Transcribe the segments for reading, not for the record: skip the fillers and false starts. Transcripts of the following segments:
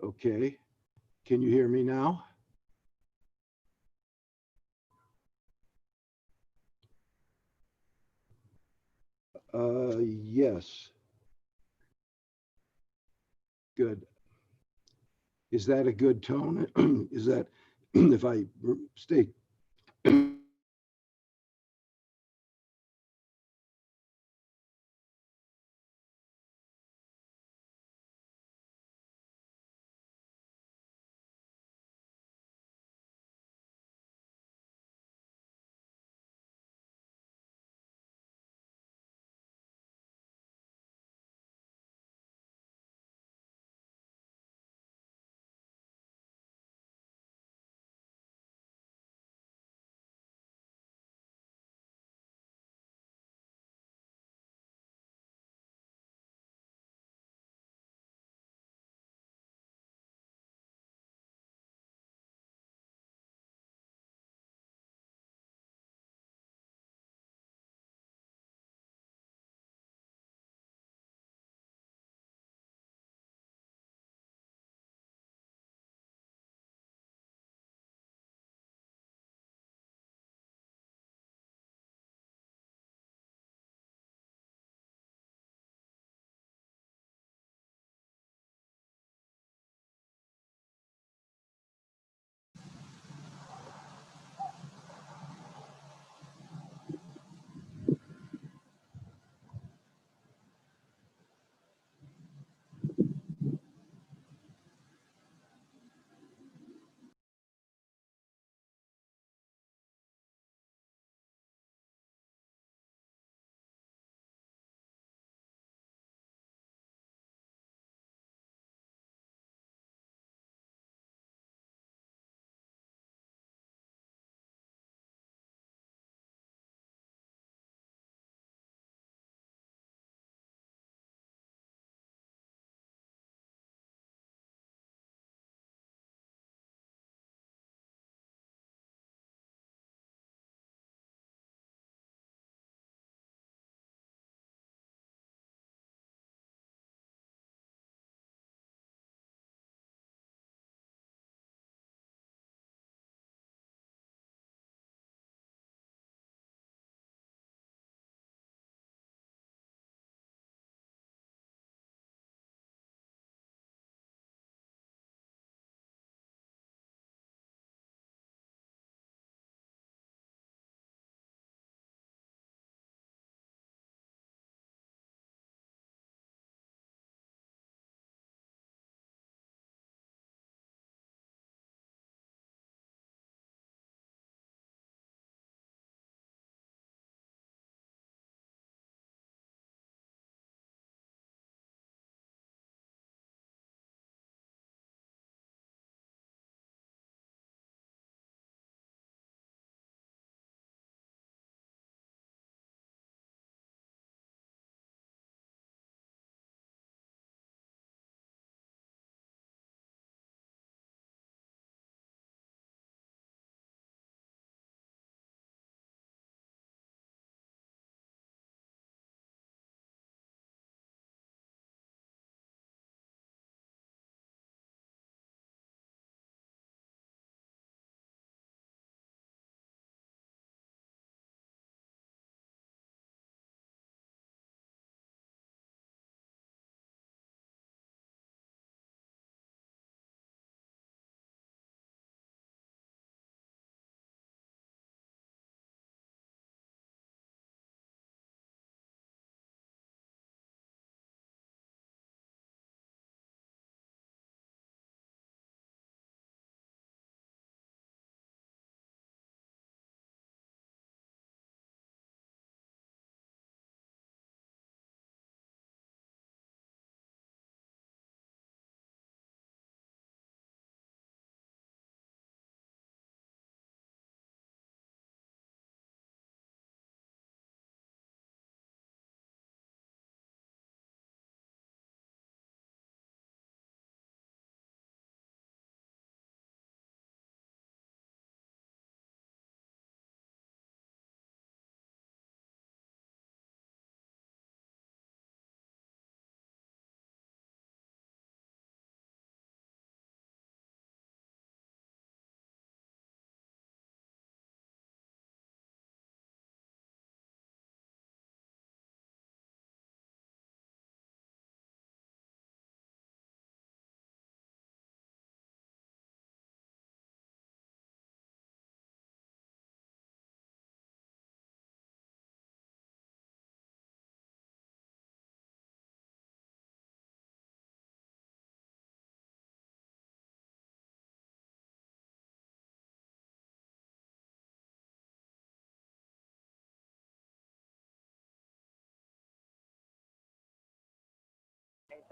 Okay. Can you hear me now? Yes. Good. Is that a good tone? Is that if I stay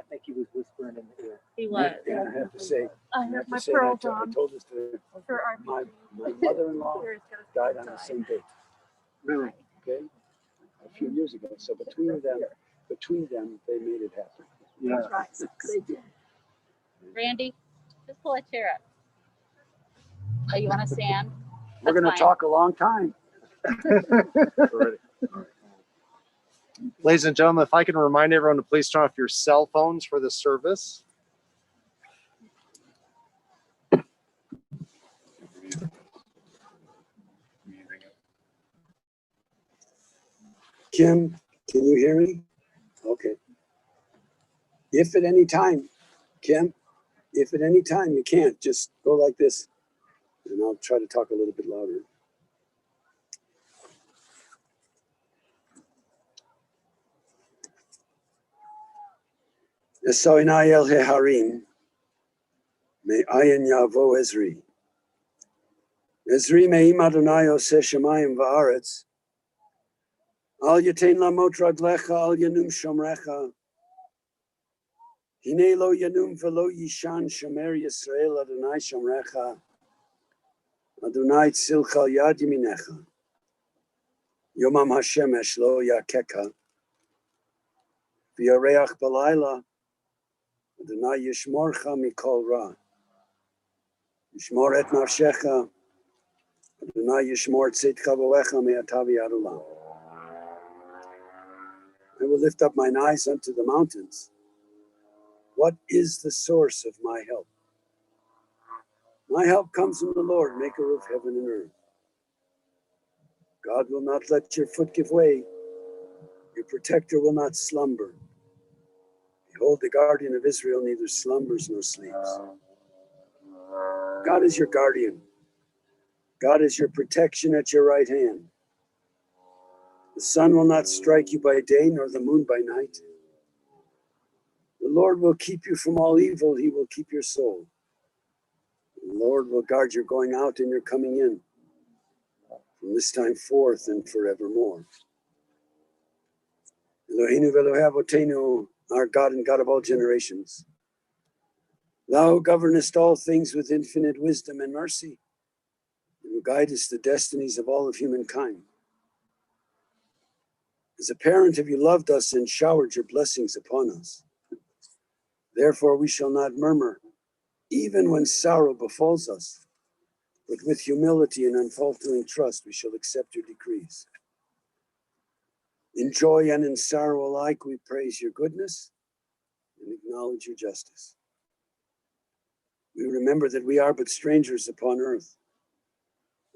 think he was whispering in the ear. He was. And I have to say, I I have have my to say, pearls I on told this to for my RPG. mother-in-law Here, it's got a died on the side. same date. Really? Okay, a few years ago. So between them, they made it happen. Yeah. That's right. They did. Randy, just pull a chair up. Oh, you want to stand? We're going to That's talk a long time. Ladies and gentlemen, if I can remind everyone to please turn off your cell phones for the service. Kim, can you hear me? Okay. If at any time, Kim, if at any time you can't, just go like this, and I'll try to talk a little bit louder. Esoinai el heharim, me ayin yavo Ezri. Ezri me'im Adonai oseh shemayim va'aretz. Al yatein lamot raglecha al yanum shomrecha. Hine lo yanum velo yishan shomer Yisrael Adonai shomrecha. Adonai tzilcha yad yaminecha. Yomam hashemesh lo yakeka. V'yareach balayla. Adonai yishmorcha mikol ra. Yishmor et nafshecha. Adonai yishmor tzidcha v'lecha me'atav yad olam. I will lift up mine eyes unto the mountains. What is the source of my help? My help comes from the Lord, maker of heaven and earth. God will not let your foot give way. Your protector will not slumber. Behold, the guardian of Israel neither slumbers nor sleeps. God is your guardian. God is your protection at your right hand. The sun will not strike you by day, nor the moon by night. The Lord will keep you from all evil. He will keep your soul. The Lord will guard your going out and your coming in, from this time forth and forevermore. Eloheinu v'Elohei Avotenu, our God and God of all generations. Thou governest all things with infinite wisdom and mercy, and who guidest the destinies of all of humankind. As a parent have you loved us and showered your blessings upon us. Therefore we shall not murmur, even when sorrow befalls us, but with humility and unfaltering trust we shall accept your decrees. In joy and in sorrow alike we praise your goodness and acknowledge your justice. We remember that we are but strangers upon earth.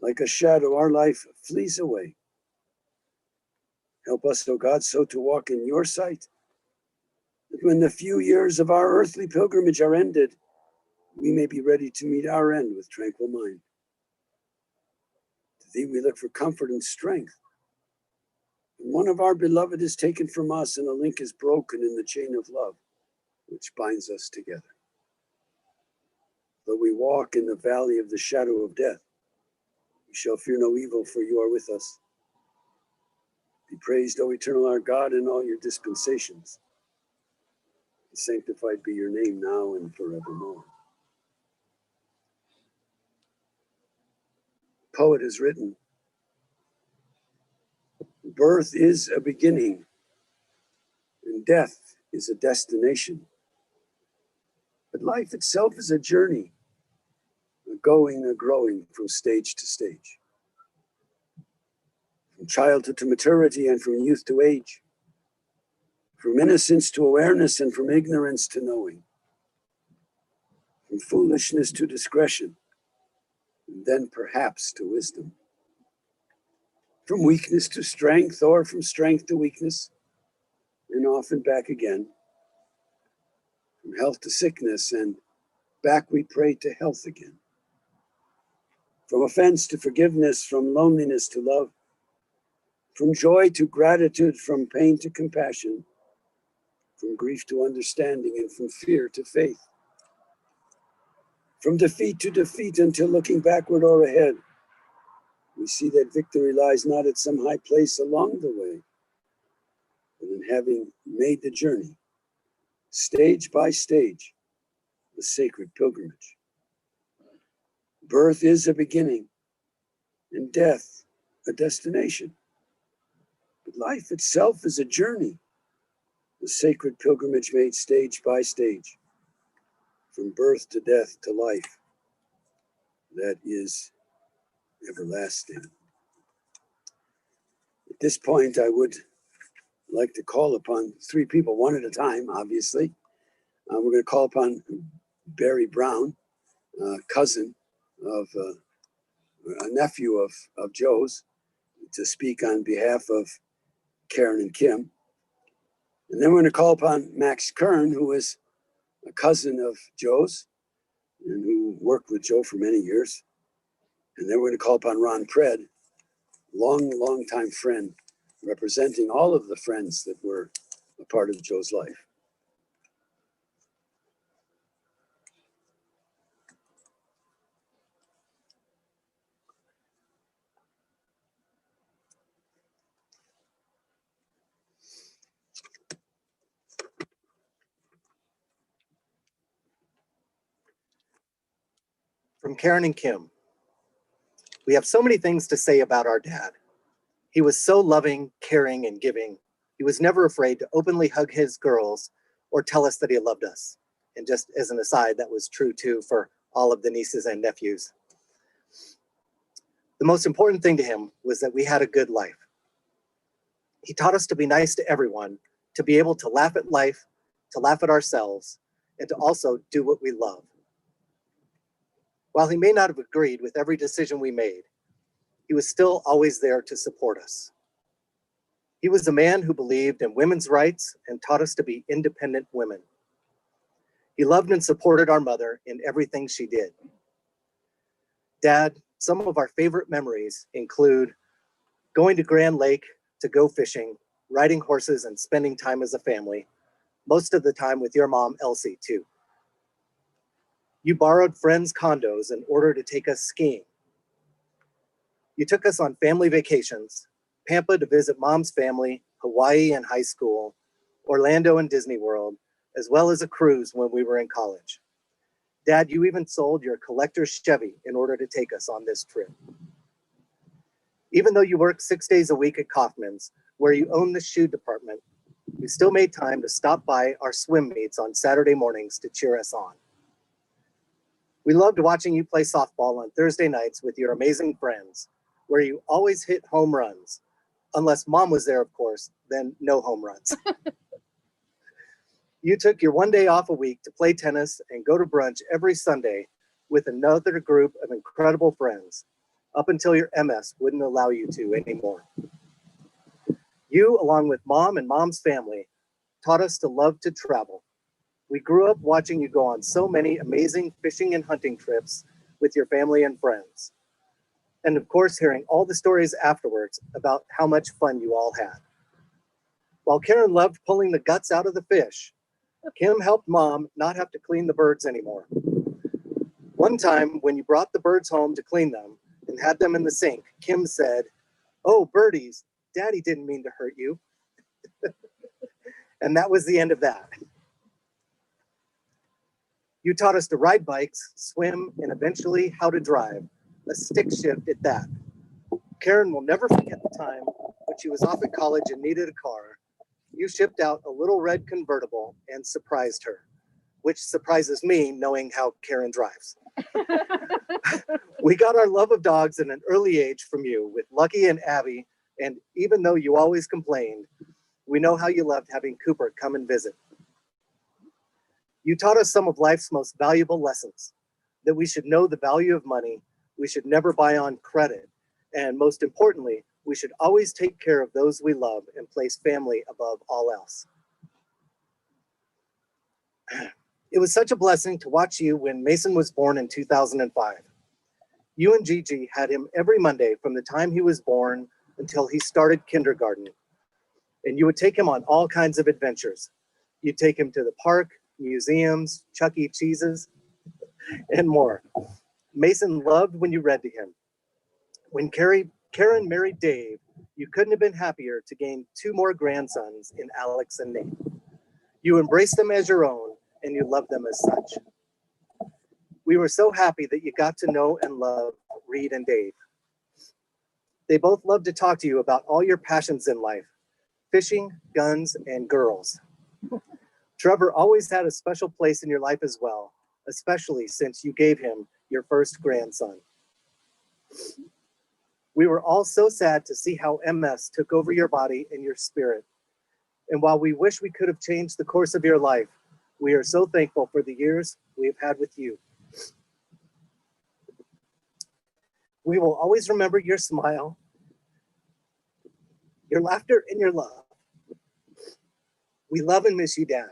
Like a shadow, our life flees away. Help us, O God, so to walk in your sight, that when the few years of our earthly pilgrimage are ended, we may be ready to meet our end with tranquil mind. To thee we look for comfort and strength. When one of our beloved is taken from us and a link is broken in the chain of love, which binds us together. Though we walk in the valley of the shadow of death, we shall fear no evil, for you are with us. Be praised, O eternal our God, in all your dispensations. And sanctified be your name now and forevermore. The poet has written, birth is a beginning, and death is a destination. But life itself is a journey, a going, a growing from stage to stage. From childhood to maturity and from youth to age. From innocence to awareness and from ignorance to knowing. From foolishness to discretion, and then perhaps to wisdom. From weakness to strength, or from strength to weakness, and often back again. From health to sickness, and back we pray to health again. From offense to forgiveness, from loneliness to love, from joy to gratitude, from pain to compassion, from grief to understanding, and from fear to faith. From defeat to defeat until looking backward or ahead, we see that victory lies not at some high place along the way, but in having made the journey stage by stage, the sacred pilgrimage. Birth is a beginning, and death a destination. But life itself is a journey, the sacred pilgrimage made stage by stage, from birth to death to life that is everlasting. At this point, I would like to call upon three people, one at a time, obviously. We're going to call upon Barry Brown, cousin of a nephew of Joe's, to speak on behalf of Karen and Kim. And then we're going to call upon Max Kern, who is a cousin of Joe's and who worked with Joe for many years. And then we're going to call upon Ron Pred, long time friend, representing all of the friends that were a part of Joe's life. From Karen and Kim. We have so many things to say about our dad. He was so loving, caring, and giving. He was never afraid to openly hug his girls or tell us that he loved us. And just as an aside, that was true too for all of the nieces and nephews. The most important thing to him was that we had a good life. He taught us to be nice to everyone, to be able to laugh at life, to laugh at ourselves, and to also do what we love. While he may not have agreed with every decision we made, he was still always there to support us. He was a man who believed in women's rights and taught us to be independent women. He loved and supported our mother in everything she did. Dad, some of our favorite memories include going to Grand Lake to go fishing, riding horses, and spending time as a family, most of the time with your mom, Elsie, too. You borrowed friends' condos in order to take us skiing. You took us on family vacations, Pampa to visit mom's family, Hawaii and high school, Orlando and Disney World, as well as a cruise when we were in college. Dad, you even sold your collector's Chevy in order to take us on this trip. Even though you worked 6 days a week at Kaufman's, where you own the shoe department, you still made time to stop by our swim meets on Saturday mornings to cheer us on. We loved watching you play softball on Thursday nights with your amazing friends, where you always hit home runs. Unless mom was there, of course, then no home runs. You took your one day off a week to play tennis and go to brunch every Sunday with another group of incredible friends, up until your MS wouldn't allow you to anymore. You, along with mom and mom's family, taught us to love to travel. We grew up watching you go on so many amazing fishing and hunting trips with your family and friends. And of course, hearing all the stories afterwards about how much fun you all had. While Karen loved pulling the guts out of the fish, Kim helped mom not have to clean the birds anymore. One time when you brought the birds home to clean them and had them in the sink, Kim said, "Oh, birdies, Daddy didn't mean to hurt you." And that was the end of that. You taught us to ride bikes, swim, and eventually how to drive, a stick shift at that. Karen will never forget the time when she was off at college and needed a car. You shipped out a little red convertible and surprised her, which surprises me knowing how Karen drives. We got our love of dogs at an early age from you with Lucky and Abby, and even though you always complained, we know how you loved having Cooper come and visit. You taught us some of life's most valuable lessons, that we should know the value of money, we should never buy on credit, and most importantly, we should always take care of those we love and place family above all else. It was such a blessing to watch you when Mason was born in 2005. You and Gigi had him every Monday from the time he was born until he started kindergarten. And you would take him on all kinds of adventures. You'd take him to the park, museums, Chuck E. Cheese's, and more. Mason loved when you read to him. When Karen married Dave, you couldn't have been happier to gain 2 more grandsons in Alex and Nate. You embrace them as your own, and you love them as such. We were so happy that you got to know and love Reed and Dave. They both love to talk to you about all your passions in life, fishing, guns, and girls. Trevor always had a special place in your life as well, especially since you gave him your first grandson. We were all so sad to see how MS took over your body and your spirit. And while we wish we could have changed the course of your life, we are so thankful for the years we have had with you. We will always remember your smile, your laughter, and your love. We love and miss you, Dad.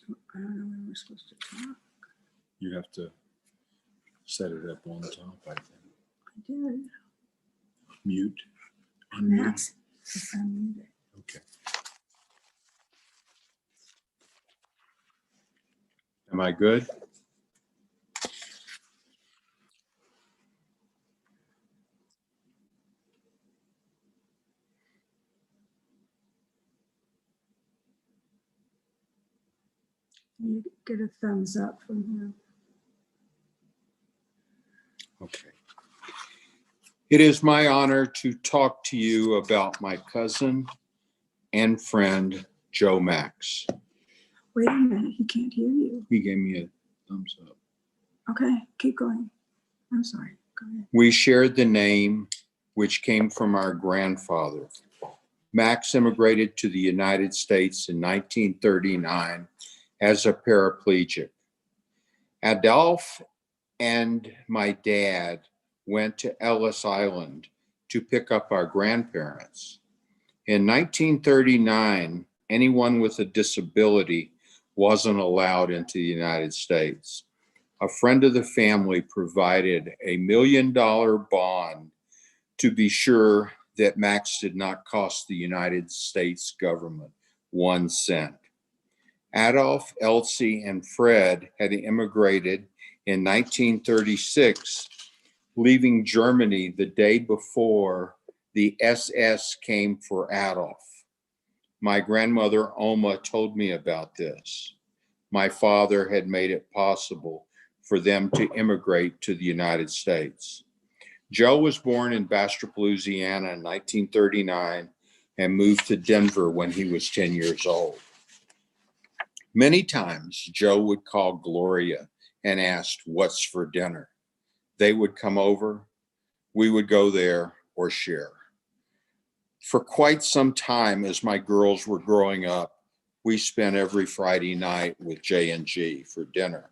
I don't know when we're supposed to talk. You have to set it up on top, I think. I did. Mute. Unmute. Max is unmuted. Okay. Am I good? You get a thumbs up from him. Okay. It is my honor to talk to you about my cousin and friend, Joe Max. Wait a minute, he can't hear you. He gave me a thumbs up. Okay, keep going. I'm sorry. Go ahead. We shared the name which came from our grandfather. Max immigrated to the United States in 1939 as a paraplegic. Adolph and my dad went to Ellis Island to pick up our grandparents. In 1939, anyone with a disability wasn't allowed into the United States. A friend of the family provided $1 million bond to be sure that Max did not cost the United States government 1 cent. Adolph, Elsie, and Fred had immigrated in 1936, leaving Germany the day before the SS came for Adolf. My grandmother, Oma, told me about this. My father had made it possible for them to immigrate to the United States. Joe was born in Bastrop, Louisiana in 1939 and moved to Denver when he was 10 years old. Many times, Joe would call Gloria and ask, "What's for dinner?" They would come over, we would go there or share. For quite some time, as my girls were growing up, we spent every Friday night with J&G for dinner.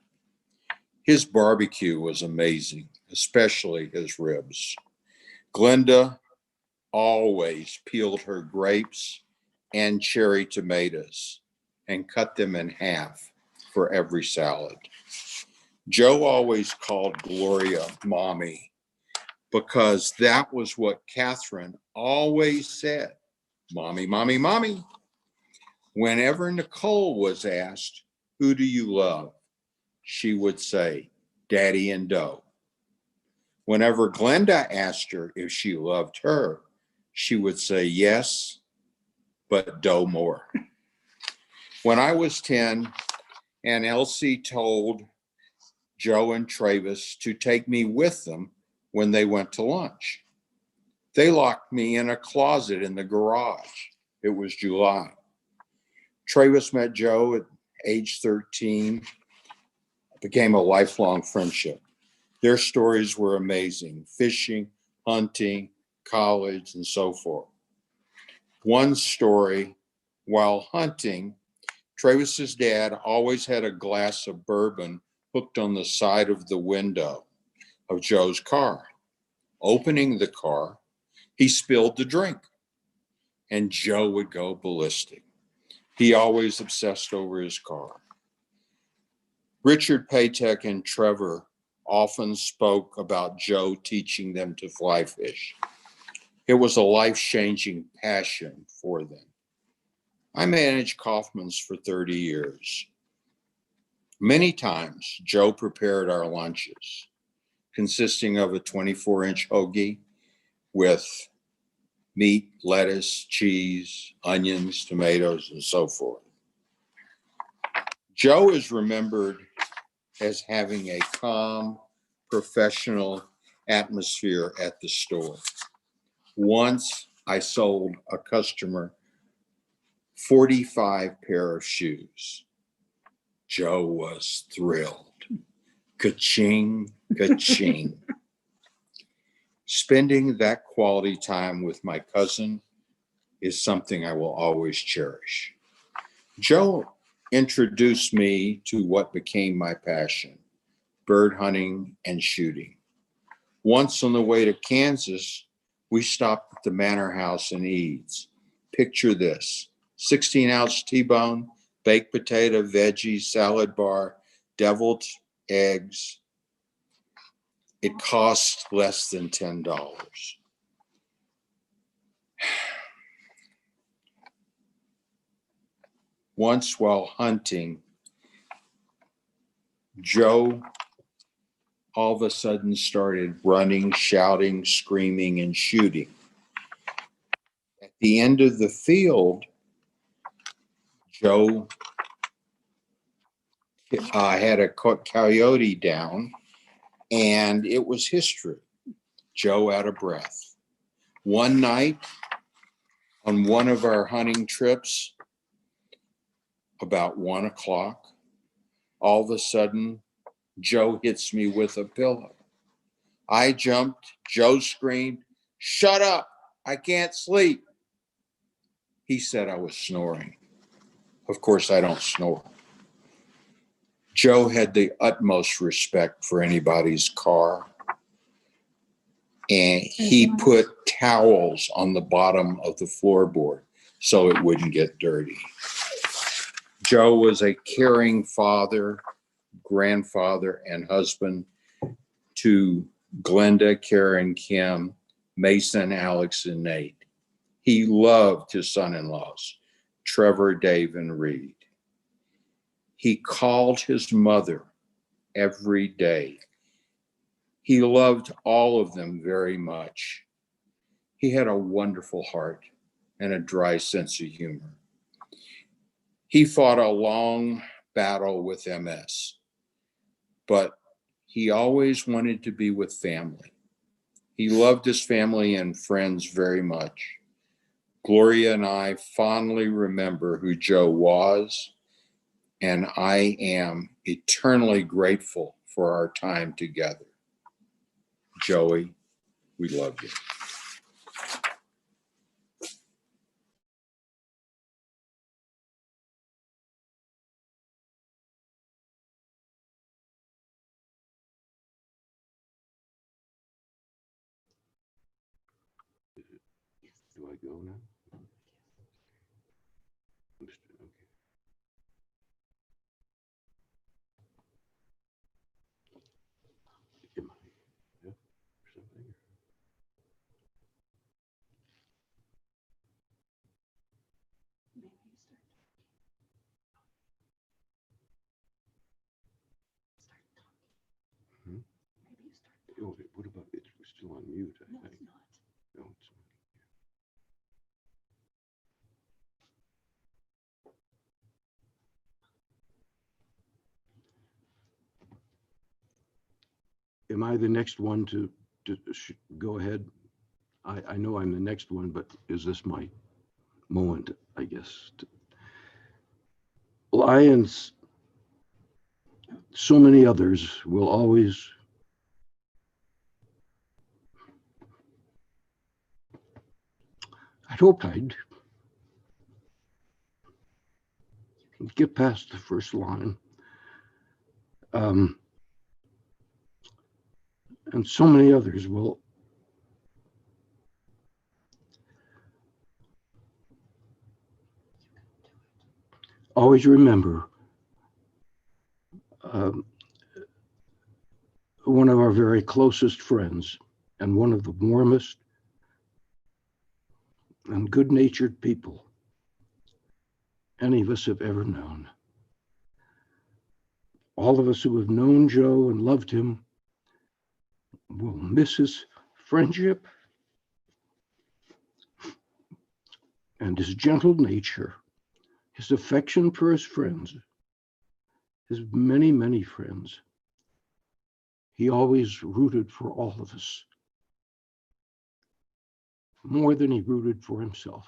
His barbecue was amazing, especially his ribs. Glenda always peeled her grapes and cherry tomatoes and cut them in half for every salad. Joe always called Gloria Mommy because that was what Catherine always said, Mommy, Mommy, Mommy. Whenever Nicole was asked, "Who do you love?" she would say, "Daddy and Doe." Whenever Glenda asked her if she loved her, she would say, "Yes, but Doe more." When I was 10 and Elsie told Joe and Travis to take me with them when they went to lunch, they locked me in a closet in the garage. It was July. Travis met Joe at age 13, became a lifelong friendship. Their stories were amazing: fishing, hunting, college, and so forth. One story, while hunting, Travis's dad always had a glass of bourbon hooked on the side of the window of Joe's car. Opening the car, he spilled the drink, and Joe would go ballistic. He always obsessed over his car. Richard Patek and Trevor often spoke about Joe teaching them to fly fish. It was a life-changing passion for them. I managed Kaufman's for 30 years. Many times, Joe prepared our lunches, consisting of a 24-inch hoagie with meat, lettuce, cheese, onions, tomatoes, and so forth. Joe is remembered as having a calm, professional atmosphere at the store. Once I sold a customer 45 pair of shoes. Joe was thrilled. Ka-ching, ka-ching. Spending that quality time with my cousin is something I will always cherish. Joe introduced me to what became my passion, bird hunting and shooting. Once on the way to Kansas, we stopped at the Manor House in Eads. Picture this, 16-ounce T-bone, baked potato, veggies, salad bar, deviled eggs. It cost less than $10. Once while hunting, Joe all of a sudden started running, shouting, screaming, and shooting. At the end of the field, Joe had a coyote down, and it was history. Joe out of breath. One night on one of our hunting trips, about 1 o'clock, all of a sudden, Joe hits me with a pillow. I jumped. Joe screamed, "Shut up, I can't sleep." He said I was snoring. Of course, I don't snore. Joe had the utmost respect for anybody's car, and he put towels on the bottom of the floorboard so it wouldn't get dirty. Joe was a caring father, grandfather, and husband to Glenda, Karen, Kim, Mason, Alex, and Nate. He loved his son-in-laws, Trevor, Dave, and Reed. He called his mother every day. He loved all of them very much. He had a wonderful heart and a dry sense of humor. He fought a long battle with MS, but he always wanted to be with family. He loved his family and friends very much. Gloria and I fondly remember who Joe was, and I am eternally grateful for our time together. Joey, we love you. Do I go now? Understood, okay. Am I up or something? Hmm? Oh, what about it? We're still on mute, I think. No, it's not. Am I the next one to go ahead? I know I'm the next one, but is this my moment, I guess? Lions, so many others will always I'd hoped I'd get past the first line. And so many others will always remember one of our very closest friends and one of the warmest and good-natured people any of us have ever known. All of us who have known Joe and loved him will miss his friendship and his gentle nature, his affection for his friends, his many, many friends. He always rooted for all of us, more than he rooted for himself.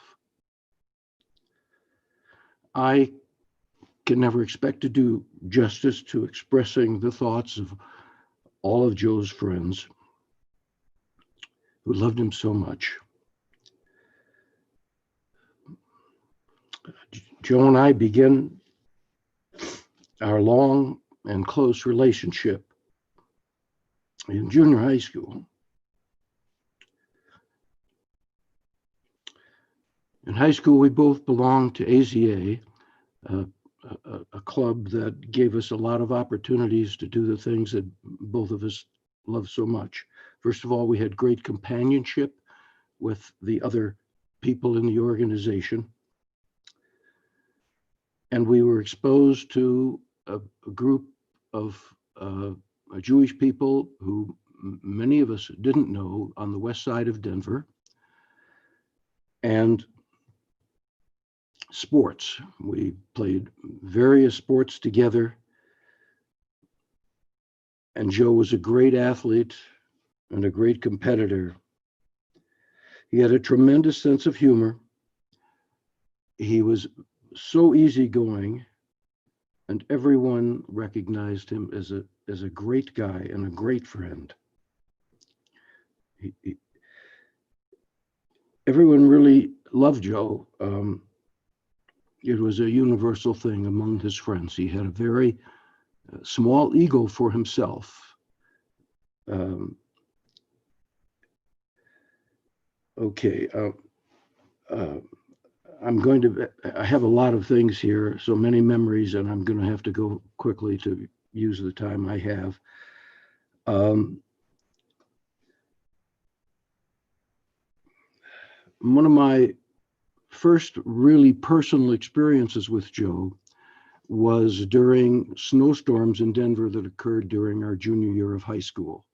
I can never expect to do justice to expressing the thoughts of all of Joe's friends who loved him so much. Joe and I begin our long and close relationship in junior high school. In high school, we both belonged to AZA, a club that gave us a lot of opportunities to do the things that both of us love so much. First of all, we had great companionship with the other people in the organization. And we were exposed to a group of Jewish people who many of us didn't know on the west side of Denver. And sports. We played various sports together. And Joe was a great athlete and a great competitor. He had a tremendous sense of humor. He was so easygoing, and everyone recognized him as a great guy and a great friend. Everyone really loved Joe. It was a universal thing among his friends. He had a very small ego for himself. I have a lot of things here, so many memories, and I'm going to have to go quickly to use the time I have. One of my first really personal experiences with Joe was during snowstorms in Denver that occurred during our junior year of high school.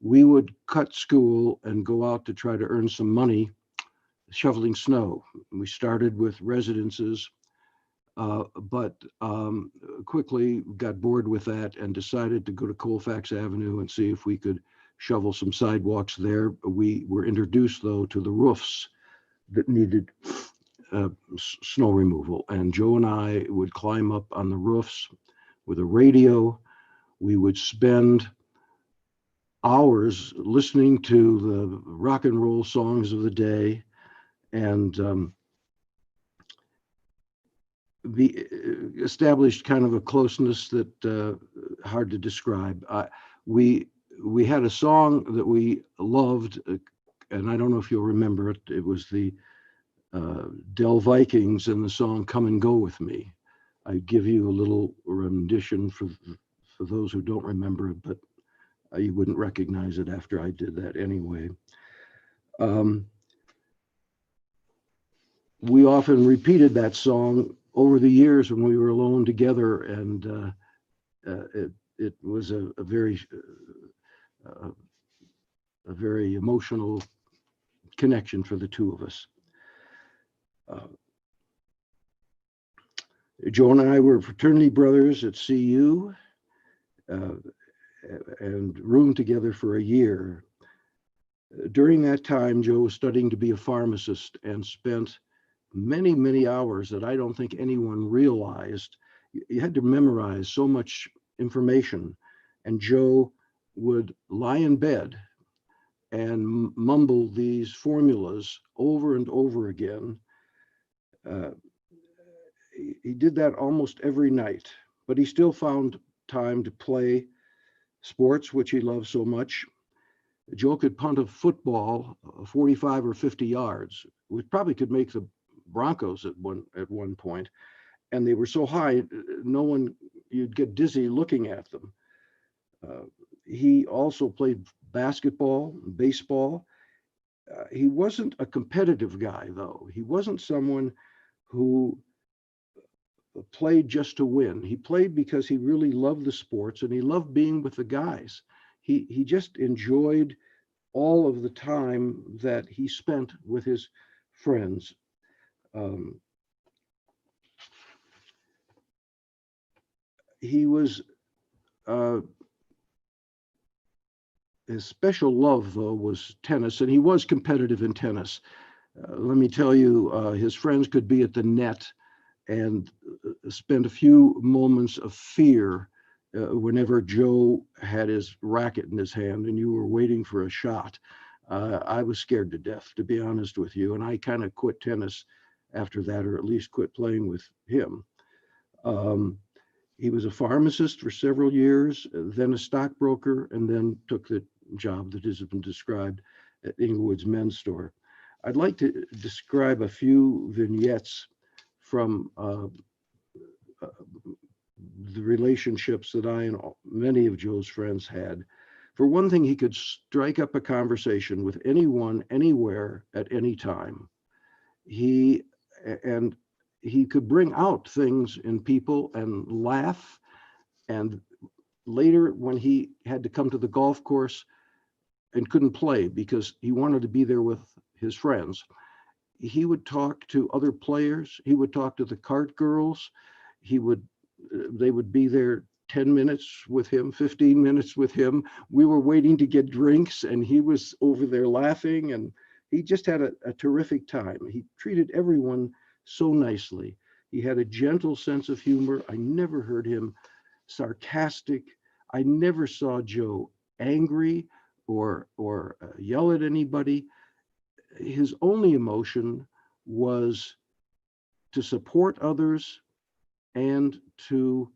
We would cut school and go out to try to earn some money shoveling snow. We started with residences, but quickly got bored with that and decided to go to Colfax Avenue and see if we could shovel some sidewalks there. We were introduced, though, to the roofs that needed snow removal. And Joe and I would climb up on the roofs with a radio. We would spend hours listening to the rock and roll songs of the day, and established kind of a closeness that hard to describe. We had a song that we loved, and I don't know if you'll remember it. It was the Del Vikings and the song "Come and Go with Me." I give you a little rendition for those who don't remember it, but you wouldn't recognize it after I did that anyway. We often repeated that song over the years when we were alone together, and it was a very emotional connection for the two of us. Joe and I were fraternity brothers at CU and roomed together for a year. During that time, Joe was studying to be a pharmacist and spent many, many hours that I don't think anyone realized. You had to memorize so much information, and Joe would lie in bed and mumble these formulas over and over again. He did that almost every night, but he still found time to play sports, which he loved so much. Joe could punt a football 45 or 50 yards. We probably could make the Broncos at one point, and they were so high, you'd get dizzy looking at them. He also played basketball, baseball. He wasn't a competitive guy, though. He wasn't someone who played just to win. He played because he really loved the sports and he loved being with the guys. He just enjoyed all of the time that he spent with his friends. He was his special love, though, was tennis, and he was competitive in tennis. Let me tell you, his friends could be at the net and spend a few moments of fear whenever Joe had his racket in his hand and you were waiting for a shot. I was scared to death, to be honest with you, and I kind of quit tennis after that, or at least quit playing with him. He was a pharmacist for several years, then a stockbroker, and then took the job that has been described at Inglewood's men's store. I'd like to describe a few vignettes from the relationships that I and many of Joe's friends had. For one thing, he could strike up a conversation with anyone, anywhere, at any time. He could bring out things in people and laugh. And later, when he had to come to the golf course and couldn't play because he wanted to be there with his friends, he would talk to other players. He would talk to the cart girls. They would be there 10 minutes with him, 15 minutes with him. We were waiting to get drinks and he was over there laughing, and he just had a terrific time. He treated everyone so nicely. He had a gentle sense of humor. I never heard him sarcastic. I never saw Joe angry or yell at anybody. His only emotion was to support others and to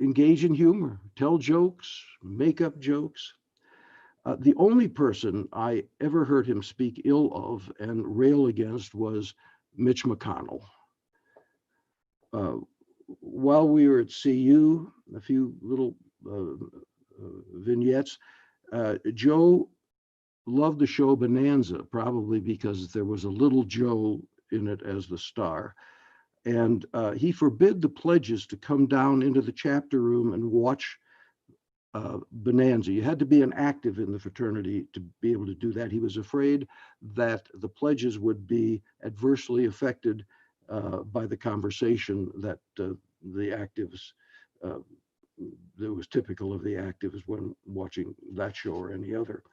engage in humor, tell jokes, make up jokes. The only person I ever heard him speak ill of and rail against was Mitch McConnell. While we were at CU, a few little vignettes, Joe loved the show Bonanza, probably because there was a little Joe in it as the star. And he forbid the pledges to come down into the chapter room and watch Bonanza. You had to be an active in the fraternity to be able to do that. He was afraid that the pledges would be adversely affected by the conversation that the actives, that was typical of the actives when watching that show or any other.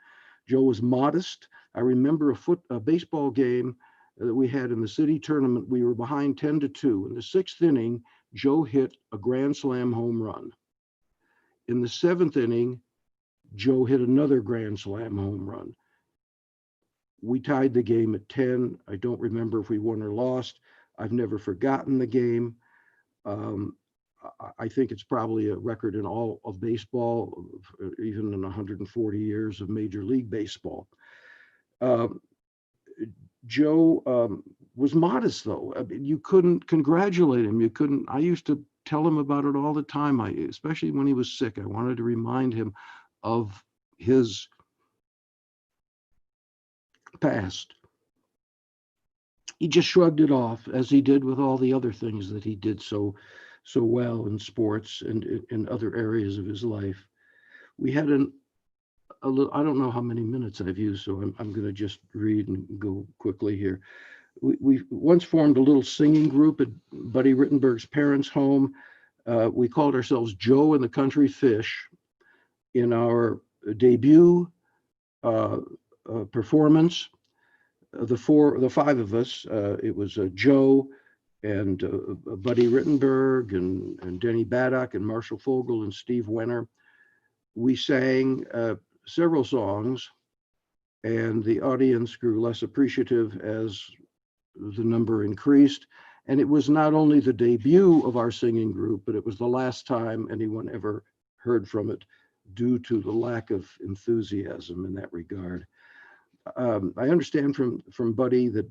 Joe was modest. I remember a baseball game that we had in the city tournament. We were behind 10-2. In the 6th inning, Joe hit a grand slam home run. In the 7th inning, Joe hit another grand slam home run. We tied the game at 10. I don't remember if we won or lost. I've never forgotten the game. I think it's probably a record in all of baseball, even in 140 years of Major League Baseball. Joe was modest, though. I mean, you couldn't congratulate him. You couldn't. I used to tell him about it all the time. Especially when he was sick, I wanted to remind him of his past. He just shrugged it off, as he did with all the other things that he did so well in sports and in other areas of his life. We had a little, I don't know how many minutes I've used, so I'm going to just read and go quickly here. We once formed a little singing group at Buddy Rittenberg's parents' home. We called ourselves Joe and the Country Fish. In our debut performance, the 5 of us, it was Joe and Buddy Rittenberg and Denny Baddock and Marshall Fogel and Steve Wenner. We sang several songs, and the audience grew less appreciative as the number increased. And it was not only the debut of our singing group, but it was the last time anyone ever heard from it due to the lack of enthusiasm in that regard. I understand from Buddy that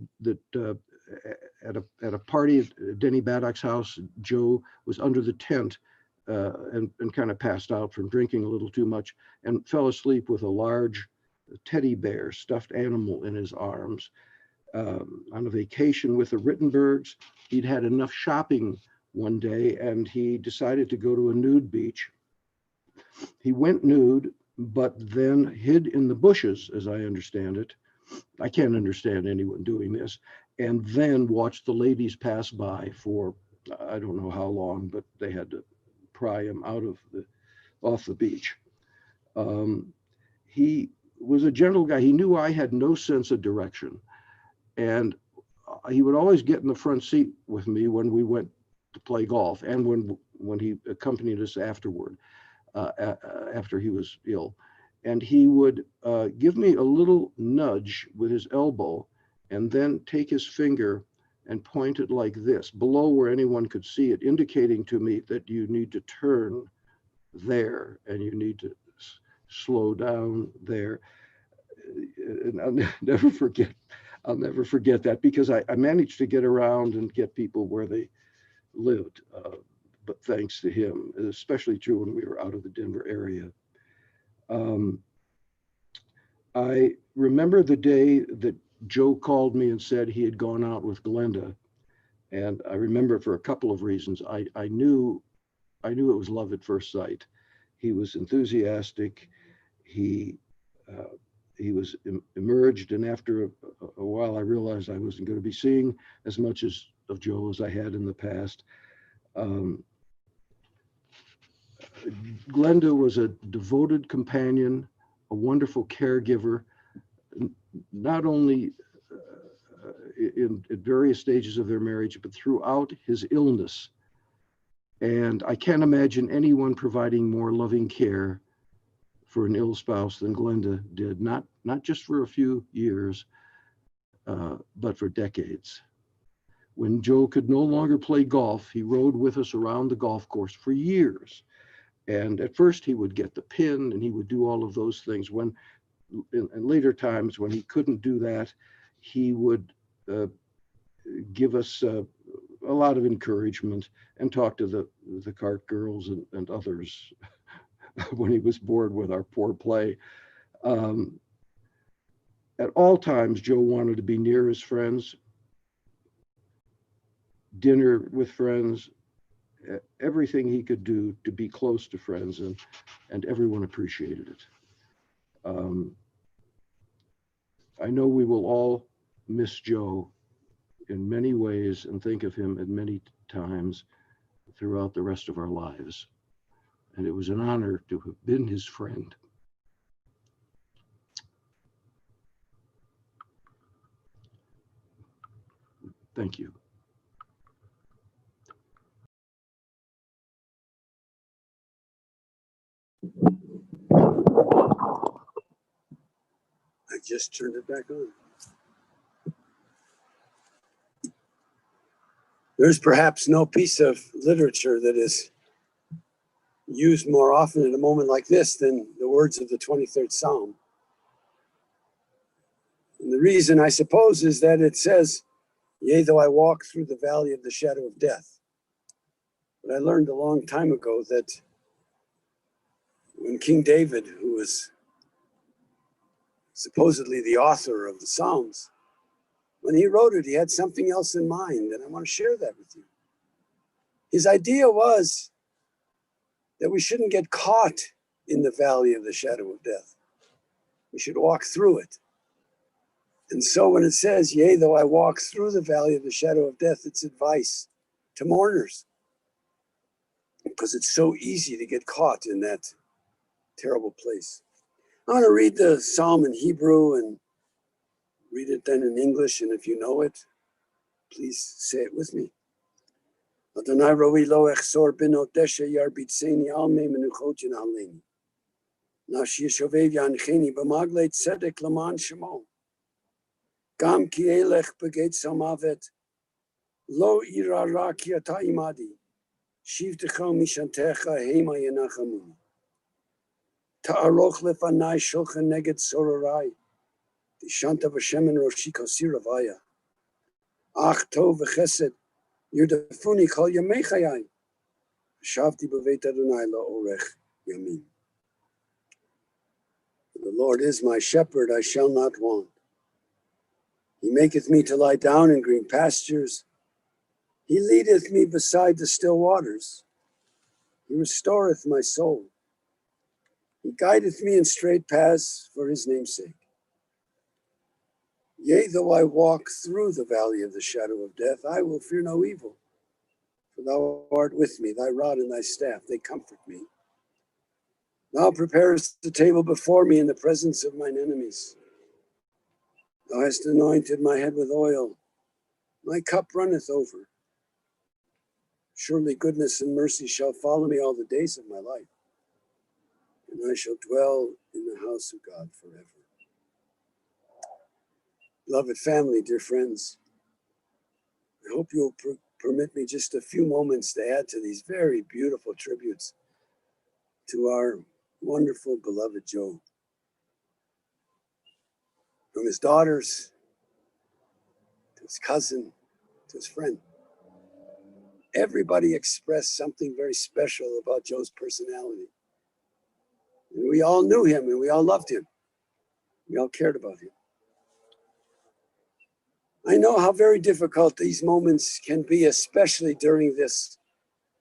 at a party at Denny Baddock's house, Joe was under the tent and kind of passed out from drinking a little too much and fell asleep with a large teddy bear, stuffed animal in his arms. On a vacation with the Rittenbergs, he'd had enough shopping one day and he decided to go to a nude beach. He went nude, but then hid in the bushes, as I understand it. I can't understand anyone doing this. And then watched the ladies pass by for, I don't know how long, but they had to pry him off the beach. He was a gentle guy. He knew I had no sense of direction. And he would always get in the front seat with me when we went to play golf and when he accompanied us afterward, after he was ill. And he would give me a little nudge with his elbow and then take his finger and point it like this, below where anyone could see it, indicating to me that you need to turn there and you need to slow down there. And I'll never forget that, because I managed to get around and get people where they lived, but thanks to him, especially true when we were out of the Denver area. I remember the day that Joe called me and said he had gone out with Glenda, and I remember for a couple of reasons. I knew it was love at first sight. He was enthusiastic. He was emerged, and after a while, I realized I wasn't going to be seeing as much of Joe as I had in the past. Glenda was a devoted companion, a wonderful caregiver, not only at various stages of their marriage, but throughout his illness. And I can't imagine anyone providing more loving care for an ill spouse than Glenda did, not just for a few years, but for decades. When Joe could no longer play golf, he rode with us around the golf course for years. And at first he would get the pin and he would do all of those things. When in later times when he couldn't do that, he would give us a lot of encouragement and talk to the cart girls and others when he was bored with our poor play. At all times, Joe wanted to be near his friends, dinner with friends, everything he could do to be close to friends, and everyone appreciated it. I know we will all miss Joe in many ways and think of him at many times throughout the rest of our lives. And it was an honor to have been his friend. Thank you. I just turned it back on. There's perhaps no piece of literature that is used more often at a moment like this than the words of the 23rd Psalm. And the reason, I suppose, is that it says, "Yea, though I walk through the valley of the shadow of death." But I learned a long time ago that when King David, who was supposedly the author of the Psalms, when he wrote it, he had something else in mind, and I want to share that with you. His idea was that we shouldn't get caught in the valley of the shadow of death. We should walk through it. And so when it says, "Yea, though I walk through the valley of the shadow of death," it's advice to mourners, because it's so easy to get caught in that terrible place. I'm going to read the Psalm in Hebrew and read it then in English, and if you know it, please say it with me. Adonai roi lo echsor bino deshe yarbitzeni alme menuchot aleni. Nash yeshovev yancheni b'maglei tzedek laman shemo. Gam ki elech begeit samavet lo irara ki ata imadi. Shivtecha mishantecha hema yenachamuni. Ta'aroch lefanai shulchan neged sororai. Shanta v'shemen roshi kasiravaya. Ach tov v'chesed yudafuni kol yamei chayai. Shavti b'veit Adonai la'orech yamim. The Lord is my shepherd, I shall not want. He maketh me to lie down in green pastures. He leadeth me beside the still waters. He restoreth my soul. He guideth me in straight paths for his name's sake. Yea, though I walk through the valley of the shadow of death, I will fear no evil. For thou art with me, thy rod and thy staff, they comfort me. Thou preparest the table before me in the presence of mine enemies. Thou hast anointed my head with oil. My cup runneth over. Surely goodness and mercy shall follow me all the days of my life, and I shall dwell in the house of God forever. Beloved family, dear friends, I hope you'll permit me just a few moments to add to these very beautiful tributes to our wonderful beloved Joe. From his daughters, to his cousin, to his friend. Everybody expressed something very special about Joe's personality. And we all knew him and we all loved him. We all cared about him. I know how very difficult these moments can be, especially during this.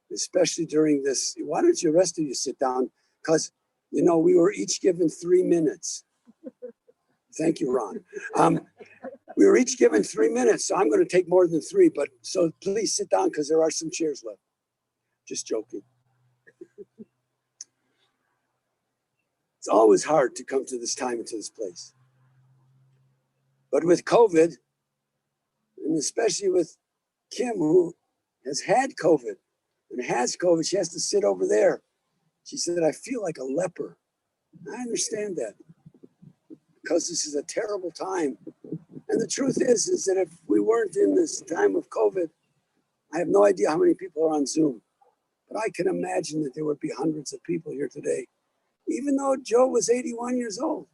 Why don't you rest of you sit down? Because, you know, we were each given 3 minutes. Thank you, Ron. We were each given 3 minutes, so I'm going to take more than 3, but so please sit down because there are some chairs left. Just joking. It's always hard to come to this time and to this place. But with COVID, and especially with Kim, who has had COVID and has COVID, she has to sit over there. She said, I feel like a leper. I understand that because this is a terrible time. And the truth is that if we weren't in this time of COVID, I have no idea how many people are on Zoom, but I can imagine that there would be hundreds of people here today. Even though Joe was 81 years old,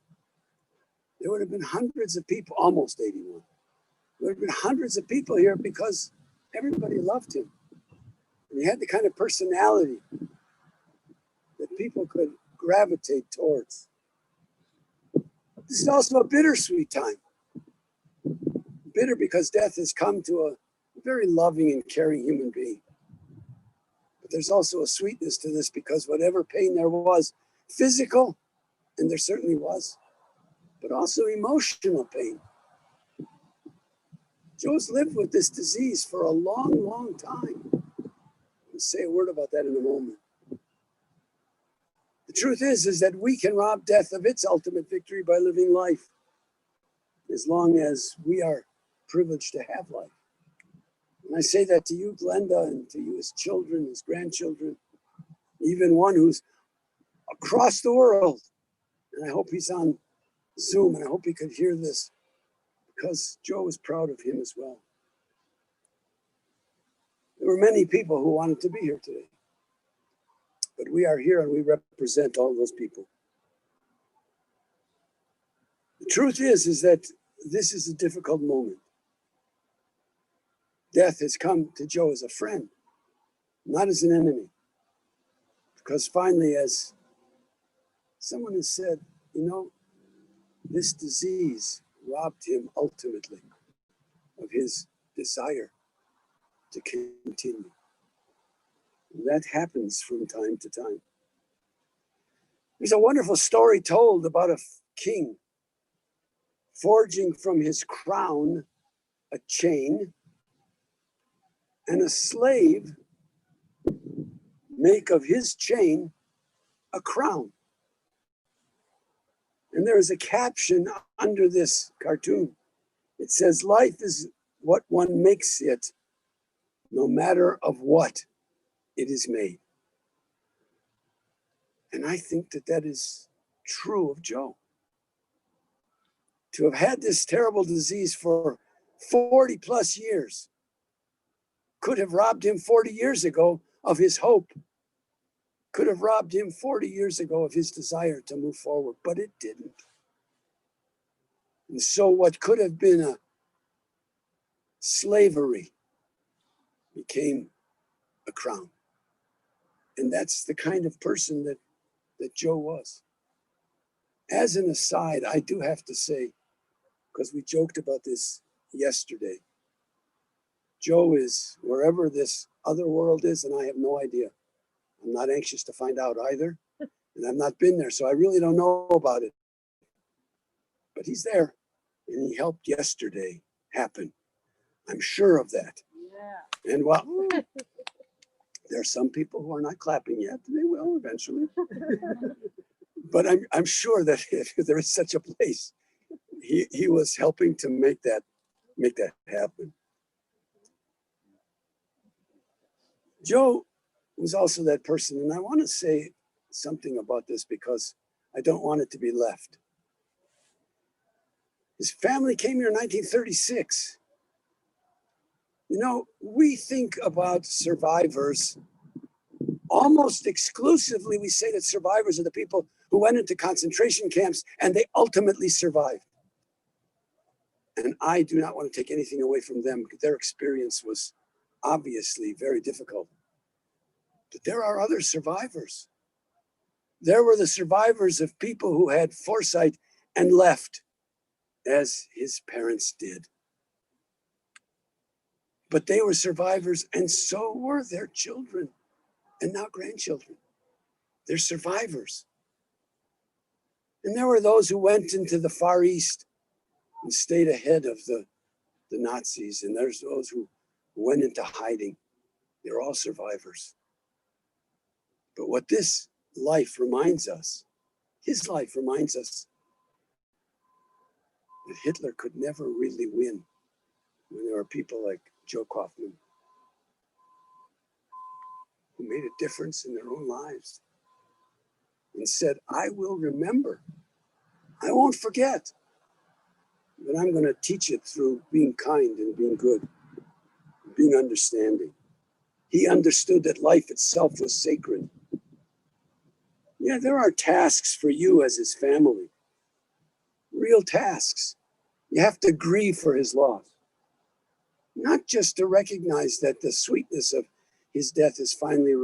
there would have been hundreds of people, almost 81. There would have been hundreds of people here because everybody loved him. And he had the kind of personality that people could gravitate towards. This is also a bittersweet time. Bitter because death has come to a very loving and caring human being. But there's also a sweetness to this because whatever pain there was, physical, and there certainly was, but also emotional pain. Joe's lived with this disease for a long, long time. I'll say a word about that in a moment. The truth is that we can rob death of its ultimate victory by living life, as long as we are privileged to have life. And I say that to you, Glenda, and to you as children, as grandchildren, even one who's across the world. And I hope he's on Zoom, and I hope he could hear this, because Joe was proud of him as well. There were many people who wanted to be here today, but we are here and we represent all those people. The truth is that this is a difficult moment. Death has come to Joe as a friend, not as an enemy. Because finally, as someone has said, you know, this disease robbed him ultimately of his desire to continue. And that happens from time to time. There's a wonderful story told about a king forging from his crown a chain, and a slave make of his chain a crown. And there is a caption under this cartoon. It says, life is what one makes it, no matter of what it is made. And I think that that is true of Joe. To have had this terrible disease for 40 plus years could have robbed him 40 years ago of his hope, could have robbed him 40 years ago of his desire to move forward, but it didn't. And so what could have been a slavery became a crown. And that's the kind of person that Joe was. As an aside, I do have to say, because we joked about this yesterday, Joe is wherever this other world is, and I have no idea. I'm not anxious to find out either, and I've not been there, so I really don't know about it. But he's there, and he helped yesterday happen. I'm sure of that. Yeah. And while there are some people who are not clapping yet, they will eventually. But I'm sure that if there is such a place, he was helping to make that happen. Joe was also that person, and I want to say something about this because I don't want it to be left. His family came here in 1936. You know, we think about survivors almost exclusively. We say that survivors are the people who went into concentration camps and they ultimately survived. And I do not want to take anything away from them because their experience was obviously very difficult. But there are other survivors. There were the survivors of people who had foresight and left, as his parents did. But they were survivors, and so were their children and now grandchildren. They're survivors. And there were those who went into the Far East and stayed ahead of the Nazis. And there's those who went into hiding. They're all survivors. But what this life reminds us, his life reminds us that Hitler could never really win when there are people like Joe Kaufman who made a difference in their own lives and said, I will remember. I won't forget. But I'm going to teach it through being kind and being good, being understanding. He understood that life itself was sacred. Yeah, there are tasks for you as his family, real tasks. You have to grieve for his loss, not just to recognize that the sweetness of his death has finally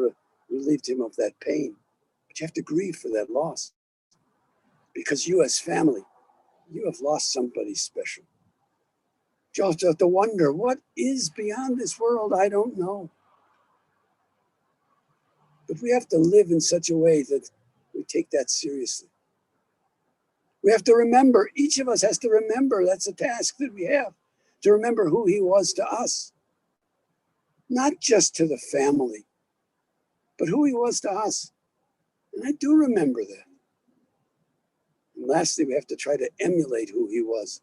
relieved him of that pain, but you have to grieve for that loss because you as family, you have lost somebody special. Just have to wonder, what is beyond this world? I don't know. But we have to live in such a way that we take that seriously. We have to remember, each of us has to remember, that's a task that we have, to remember who he was to us. Not just to the family, but who he was to us. And I do remember that. And lastly, we have to try to emulate who he was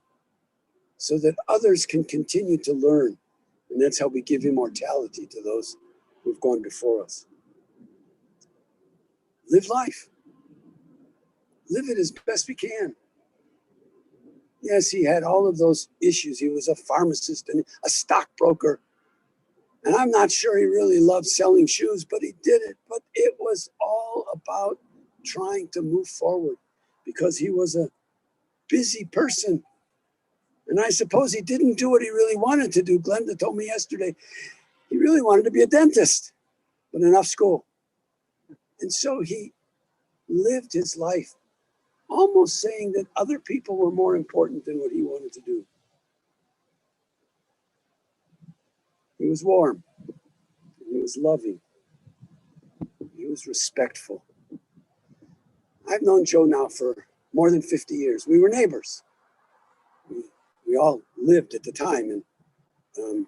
so that others can continue to learn. And that's how we give immortality to those who've gone before us. Live life. Live it as best we can. Yes, he had all of those issues. He was a pharmacist and a stockbroker. And I'm not sure he really loved selling shoes, but he did it. But it was all about trying to move forward because he was a busy person. And I suppose he didn't do what he really wanted to do. Glenda told me yesterday, he really wanted to be a dentist, but enough school. And so he lived his life almost saying that other people were more important than what he wanted to do. He was warm. He was loving. He was respectful. I've known Joe now for more than 50 years. We were neighbors. We all lived at the time. And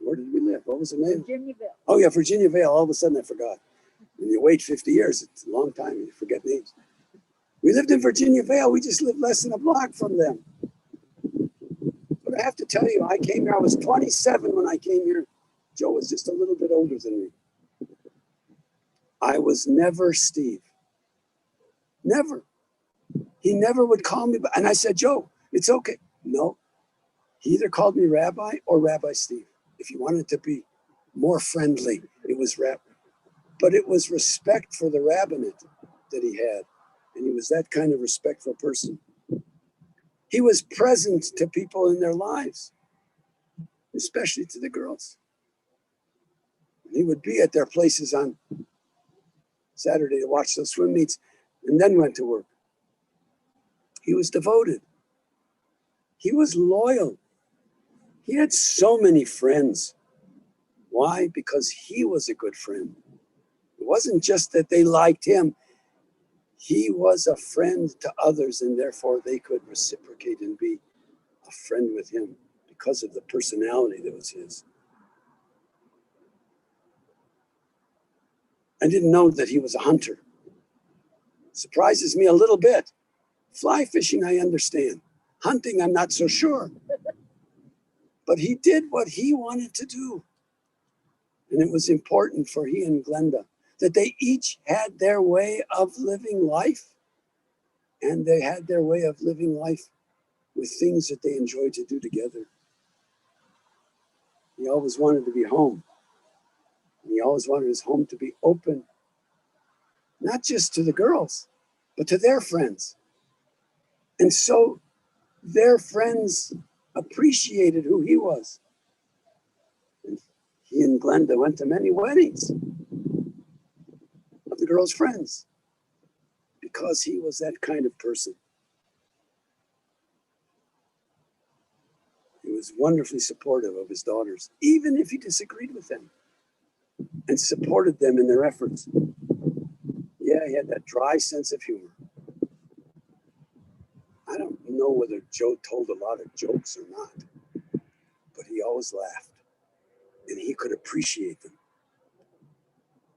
where did we live? What was the name? Virginiaville. Oh, yeah, Virginia Vale. All of a sudden I forgot. When you wait 50 years, it's a long time and you forget names. We lived in Virginia Vale. We just lived less than a block from them. But I have to tell you, I came here. I was 27 when I came here. Joe was just a little bit older than me. I was never Steve. Never. He never would call me. And I said, Joe, it's okay. No. He either called me Rabbi or Rabbi Steve. If you wanted to be more friendly, it was Rabbi. But it was respect for the rabbinate that he had. And he was that kind of respectful person. He was present to people in their lives, especially to the girls. He would be at their places on Saturday to watch those swim meets, and then went to work. He was devoted. He was loyal. He had so many friends. Why? Because he was a good friend. It wasn't just that they liked him. He was a friend to others, and therefore they could reciprocate and be a friend with him because of the personality that was his. I didn't know that he was a hunter. Surprises me a little bit. Fly fishing, I understand. Hunting, I'm not so sure. But he did what he wanted to do. And it was important for he and Glenda that they each had their way of living life. And they had their way of living life with things that they enjoyed to do together. He always wanted to be home. And he always wanted his home to be open, not just to the girls, but to their friends. And so their friends appreciated who he was. And he and Glenda went to many weddings of the girls' friends because he was that kind of person. He was wonderfully supportive of his daughters, even if he disagreed with them, and supported them in their efforts. Yeah, he had that dry sense of humor. I don't know whether Joe told a lot of jokes or not, but he always laughed, and he could appreciate them.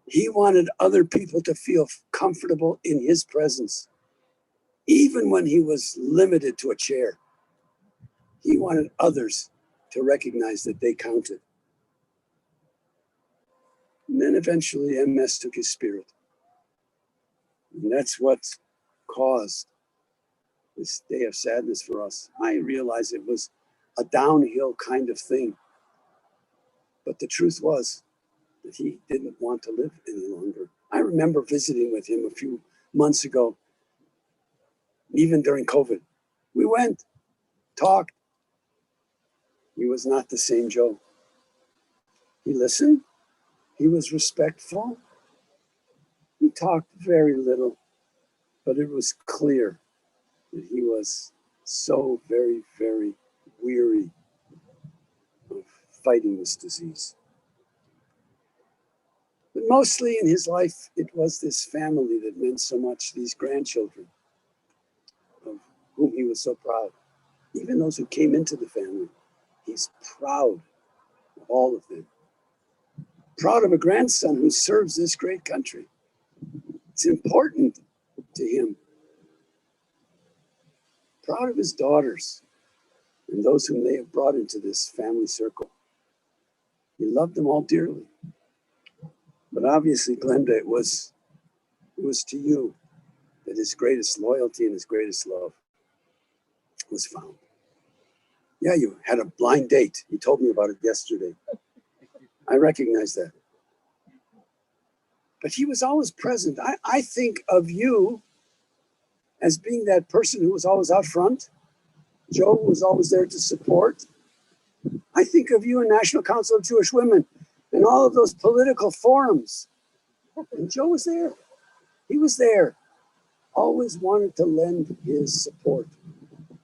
He wanted other people to feel comfortable in his presence, even when he was limited to a chair. He wanted others to recognize that they counted. And then eventually MS took his spirit. And that's what caused this day of sadness for us. I realized it was a downhill kind of thing. But the truth was that he didn't want to live any longer. I remember visiting with him a few months ago, even during COVID. We went, talked. He was not the same Joe. He listened. He was respectful. He talked very little, but it was clear that he was so very, very weary of fighting this disease. But mostly in his life, it was this family that meant so much, these grandchildren of whom he was so proud. Even those who came into the family, he's proud of all of them. Proud of a grandson who serves this great country. It's important to him. Proud of his daughters and those whom they have brought into this family circle. He loved them all dearly. But obviously, Glenda, it was to you that his greatest loyalty and his greatest love was found. Yeah, you had a blind date. You told me about it yesterday. I recognize that. But he was always present. I think of you as being that person who was always out front. Joe was always there to support. I think of you in National Council of Jewish Women and all of those political forums. And Joe was there. He was there. Always wanted to lend his support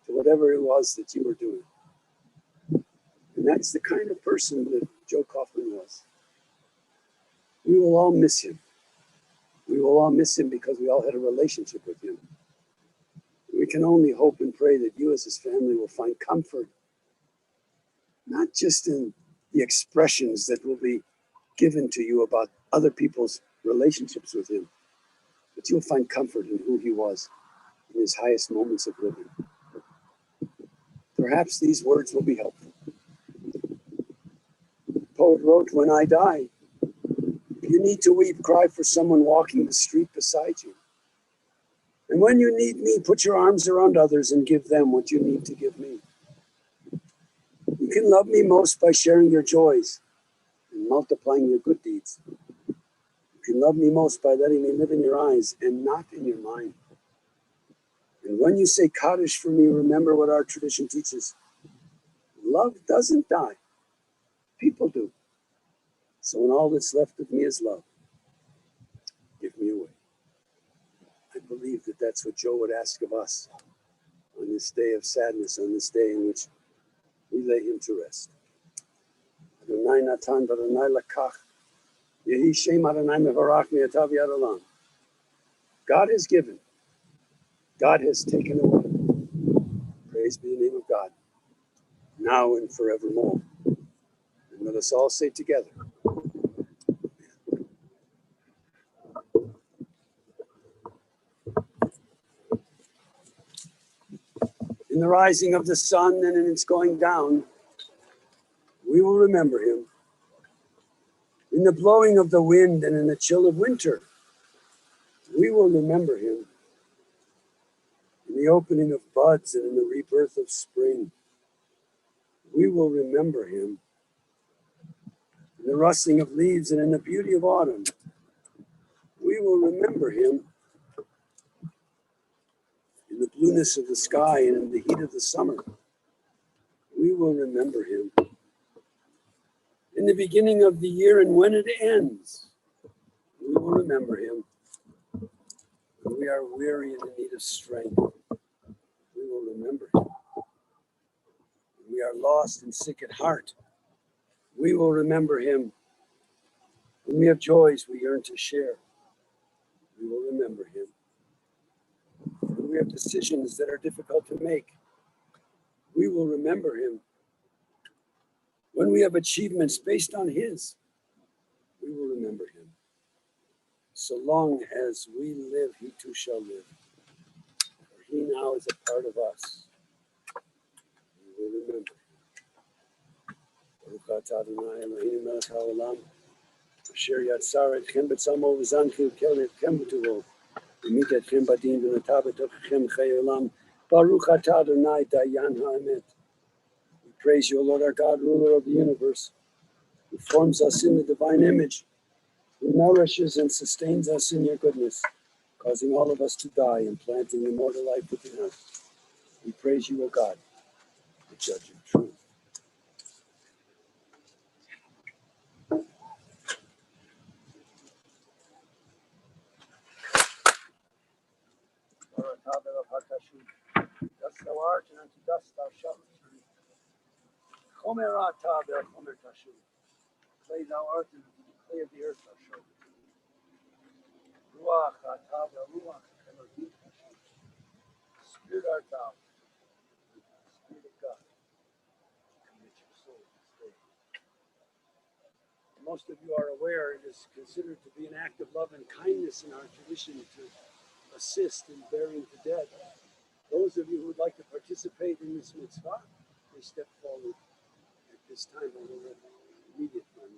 to whatever it was that you were doing. And that's the kind of person that Joe Kaufman was. We will all miss him. We will all miss him because we all had a relationship with him. We can only hope and pray that you as his family will find comfort, not just in the expressions that will be given to you about other people's relationships with him, but you'll find comfort in who he was in his highest moments of living. Perhaps these words will be helpful. The poet wrote, "When I die, if you need to weep, cry for someone walking the street beside you. And when you need me, put your arms around others and give them what you need to give me. You can love me most by sharing your joys and multiplying your good deeds. You can love me most by letting me live in your eyes and not in your mind. And when you say Kaddish for me, remember what our tradition teaches. Love doesn't die. People do. So when all that's left of me is love, give me away." believe that that's what Joe would ask of us on this day of sadness, on this day in which we lay him to rest. Adonai Natan v'Adonai Lakach, Yehi Shem Adonai Mevarach Mi'atav Yad Olam. God has given, God has taken away. Praise be the name of God, now and forevermore. And let us all say together, in the rising of the sun and in its going down, we will remember him. In the blowing of the wind and in the chill of winter, we will remember him. In the opening of buds and in the rebirth of spring, we will remember him. In the rustling of leaves and in the beauty of autumn, we will remember him. In the blueness of the sky and in the heat of the summer, we will remember him. In the beginning of the year and when it ends, we will remember him. When we are weary and in need of strength, we will remember him. When we are lost and sick at heart, we will remember him. When we have joys we yearn to share, we will remember him. When we have decisions that are difficult to make, we will remember him. When we have achievements based on his, we will remember him. So long as we live, he too shall live. For he now is a part of us. We will remember him. Baruch atah Adonai Eloheinu melech haolam, asher yatzar etchem b'tzamo v'zan kilkel etchem b'tuvo, v'mit etchem badin v'natav b'tochechem chai olam. Baruch atah Adonai dayan ha'emet. We praise you, O Lord our God, ruler of the universe, who forms us in the divine image, who nourishes and sustains us in your goodness, causing all of us to die and planting immortal life within us. We praise you, O God, the judge of truth. Dust thou art, and unto dust thou shalt return. Chomer atah ve'chomer tashub. Clay thou art, and unto the clay of the earth thou shalt return. Ruach atah ve'ruach Elohim tashub. Spirit art thou, Spirit of God, commit your soul this day. Most of you are aware it is considered to be an act of love and kindness in our tradition to assist in burying the dead. Those of you who would like to participate in this mitzvah, please step forward at this time. I will have immediate time.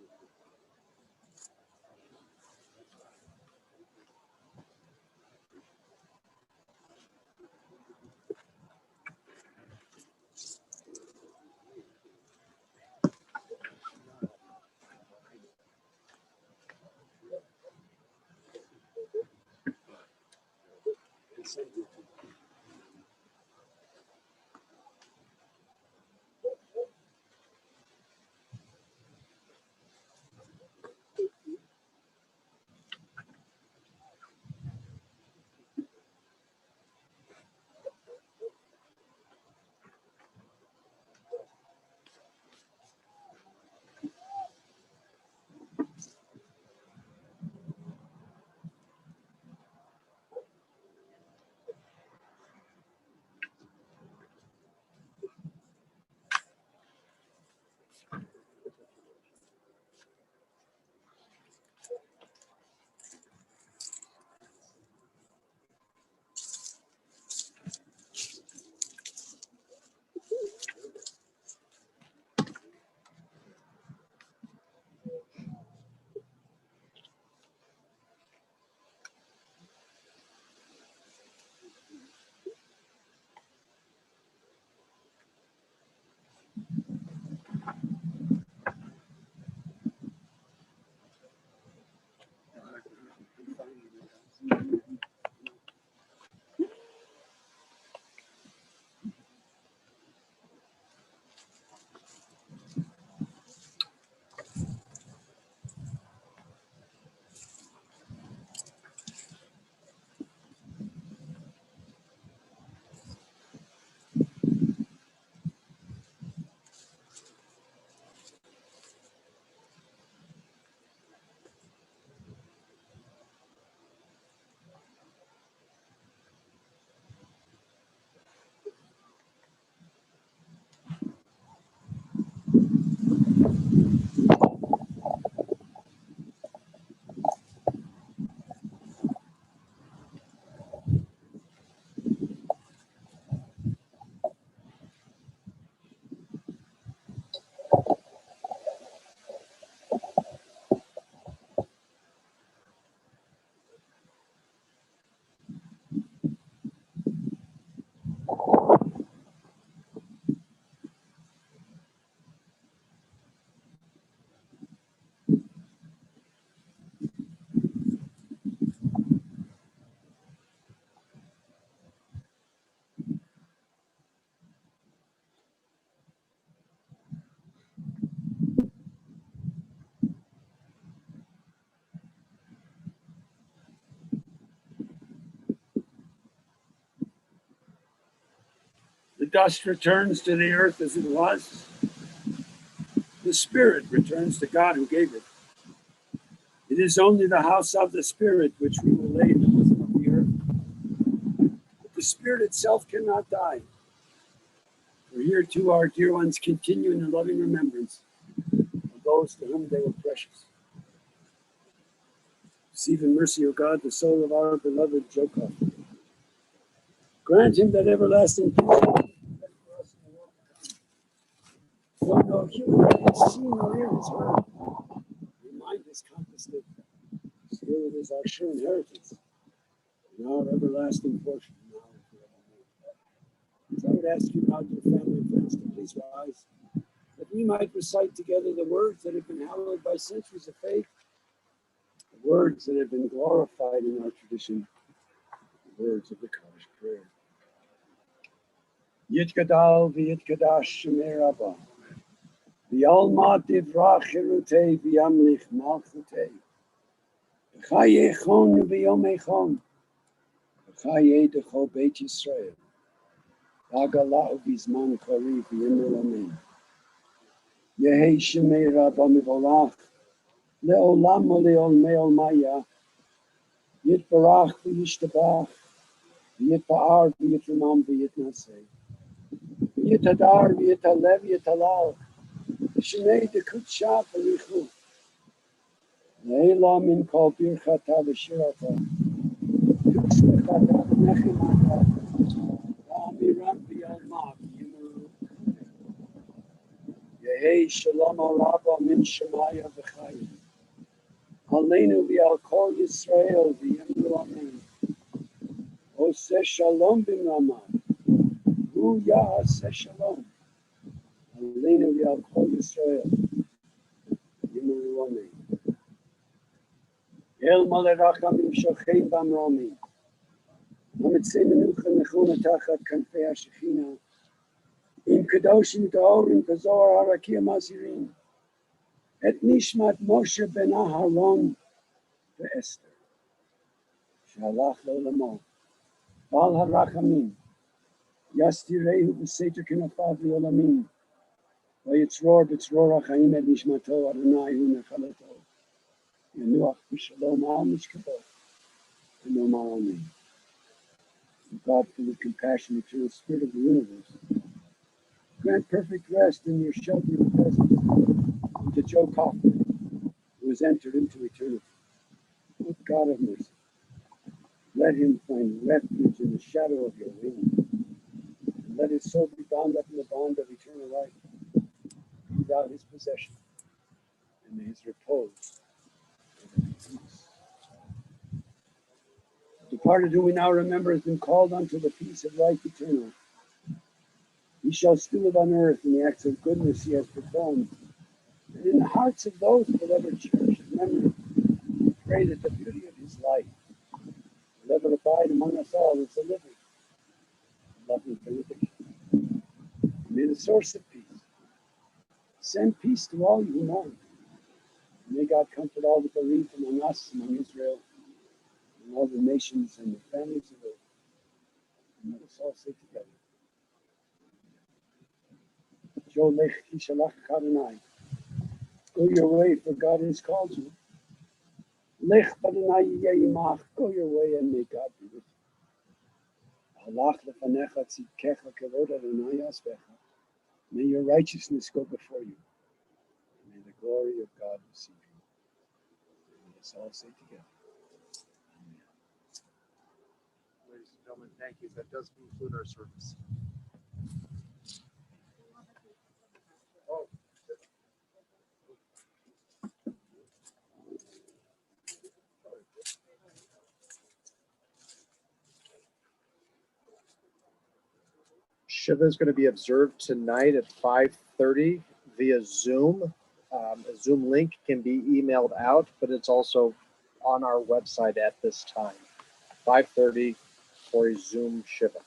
dust returns to the earth as it was. The spirit returns to God who gave it. It is only the house of the spirit which we will lay in the bosom of the earth. But the spirit itself cannot die. For here too our dear ones continue in the loving remembrance of those to whom they were precious. Receive in mercy, O God, the soul of our beloved Joe Kaufman. Grant him that everlasting peace. Though no human eye has seen or ear has heard, your mind has compassed it. Still it is our sure inheritance and our everlasting portion now and forevermore. So I would ask you now, dear family and friends, to please rise, that we might recite together the words that have been hallowed by centuries of faith, the words that have been glorified in our tradition, the words of the Kaddish prayer. Yitgadal v'yitgadash Shemei Rabbah, v'yalma divrach chirutei v'yamlich malchutei, v'chayechon v'yomechon, v'chaye dechol Beit Yisrael, v'agalahu v'zman kariv v'yimel amen. Yehei Shemei Rabbah mivolach, le'olam u'le'olmei olmaya, yitbarach v'yishtabach, v'yitpa'ar v'yitramam v'yitnaseh, v'yitadar v'yitalev v'yitalal, Shemei dekutsha v'richu, le'elam min kol birchata v'shirata, tushmechata v'nechimata, v'amiram v'yalma v'yimaru. Yehei shalom araba min shemaya v'chayim, aleinu v'al kol Yisrael v'yimru amen. Oseh shalom b'mrama, hu ya'aseh shalom, aleinu v'al kol Yisrael v'yimru amen. El malerachamim shochein b'amromim, Amitzei menucha nechuna tachat kanfei hashechina, im kadoshim ta'orim kazor harakia mazirin, et nishmat Moshe ben Aharon ve'Esther, shalach le'olamo, bal harachamim, yastirehu b'seiter kenafav li'olamim, vayitzror b'tzror ha'chaim et nishmato Adonai hu nechalato, yanuach b'shalom al mishkato, v'nomar amen. God, full of compassion, eternal spirit of the universe, grant perfect rest in your sheltering presence unto Joe Kaufman, who has entered into eternity. O God of mercy, let him find refuge in the shadow of your wings, and let his soul be bound up in the bond of eternal life. Breathe out his possession, and may his repose ever be peace. The departed whom we now remember has been called unto the peace of life eternal. He shall still live on earth in the acts of goodness he has performed, and in the hearts of those who will ever cherish his memory. We pray that the beauty of his life will ever abide among us all as a living, loving benediction. May the source of peace send peace to all you who mourn. May God comfort all the bereaved among us, among Israel, and all the nations and the families of earth. And let us all say together, Jo lech kishalach Adonai. Go your way, for God has called you. Lech Adonai yimach. Go your way, and may God be with you. Halach lefanecha tzidkecha kevod Adonai yasvecha. May your righteousness go before you. May the glory of God receive you. Let us all say together. Ladies and gentlemen, thank you. That does conclude our service. Shiva is going to be observed tonight at 5:30 via Zoom. A Zoom link can be emailed out, but it's also on our website at this time. 5:30 for a Zoom Shiva.